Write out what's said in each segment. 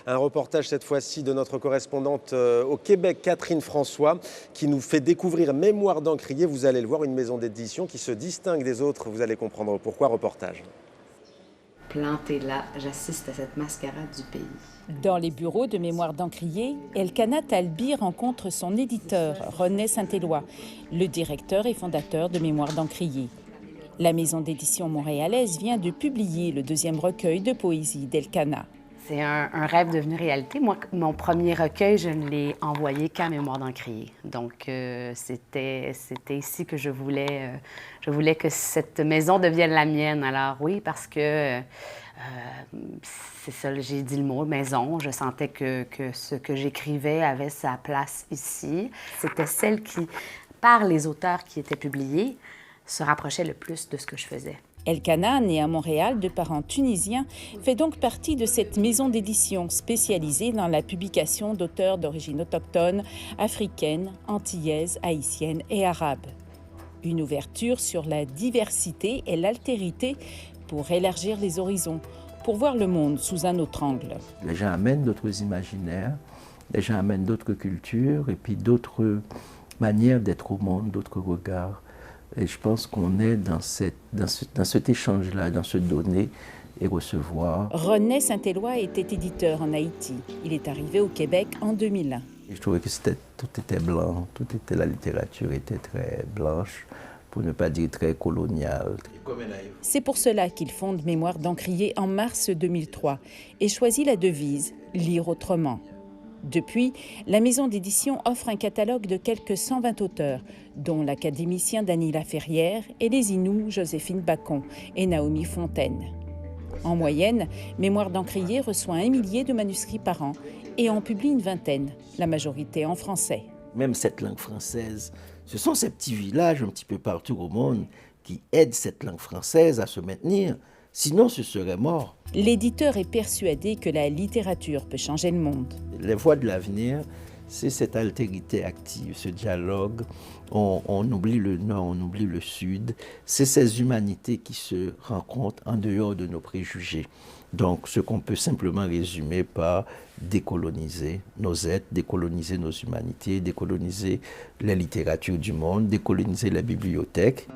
Un reportage cette fois-ci de notre correspondante au Québec, Catherine François, qui nous fait découvrir Mémoire d'Encrier. Vous allez le voir, une maison d'édition qui se distingue des autres. Vous allez comprendre pourquoi. Reportage. Plantée là, j'assiste à cette mascarade du pays. Dans les bureaux de Mémoire d'Encrier, Elkana Talbi rencontre son éditeur, René Saint-Éloi, le directeur et fondateur de Mémoire d'Encrier. La maison d'édition montréalaise vient de publier le 2e recueil de poésie d'Elkana. C'est un rêve devenu réalité. Moi, mon premier recueil, je ne l'ai envoyé qu'à Mémoire d'Encrier. Donc, c'était ici que je voulais que cette maison devienne la mienne. Alors oui, parce que c'est ça, j'ai dit le mot, maison. Je sentais que ce que j'écrivais avait sa place ici. C'était celle qui, par les auteurs qui étaient publiés, se rapprochait le plus de ce que je faisais. Elkana, née à Montréal de parents tunisiens, fait donc partie de cette maison d'édition spécialisée dans la publication d'auteurs d'origine autochtone, africaine, antillaise, haïtienne et arabe. Une ouverture sur la diversité et l'altérité pour élargir les horizons, pour voir le monde sous un autre angle. Les gens amènent d'autres imaginaires, les gens amènent d'autres cultures et puis d'autres manières d'être au monde, d'autres regards. Et je pense qu'on est dans cet échange-là, dans ce donner et recevoir. René Saint-Éloi était éditeur en Haïti. Il est arrivé au Québec en 2001. Et je trouvais que tout était blanc, la littérature était très blanche, pour ne pas dire très coloniale. C'est pour cela qu'il fonde Mémoire d'Encrier en mars 2003 et choisit la devise « Lire autrement ». Depuis, la maison d'édition offre un catalogue de quelques 120 auteurs, dont l'académicien Dany Laferrière et les Inous Joséphine Bacon et Naomi Fontaine. En moyenne, Mémoire d'Encrier reçoit 1 millier de manuscrits par an et en publie une vingtaine, la majorité en français. Même cette langue française, ce sont ces petits villages un petit peu partout au monde qui aident cette langue française à se maintenir. Sinon, ce serait mort. L'éditeur est persuadé que la littérature peut changer le monde. Les voies de l'avenir, c'est cette altérité active, ce dialogue. On oublie le Nord, on oublie le Sud. C'est ces humanités qui se rencontrent en dehors de nos préjugés. Donc, ce qu'on peut simplement résumer par décoloniser nos êtres, décoloniser nos humanités, décoloniser la littérature du monde, décoloniser la bibliothèque.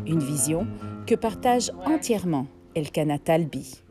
Une vision que partage entièrement Elkana Talbi.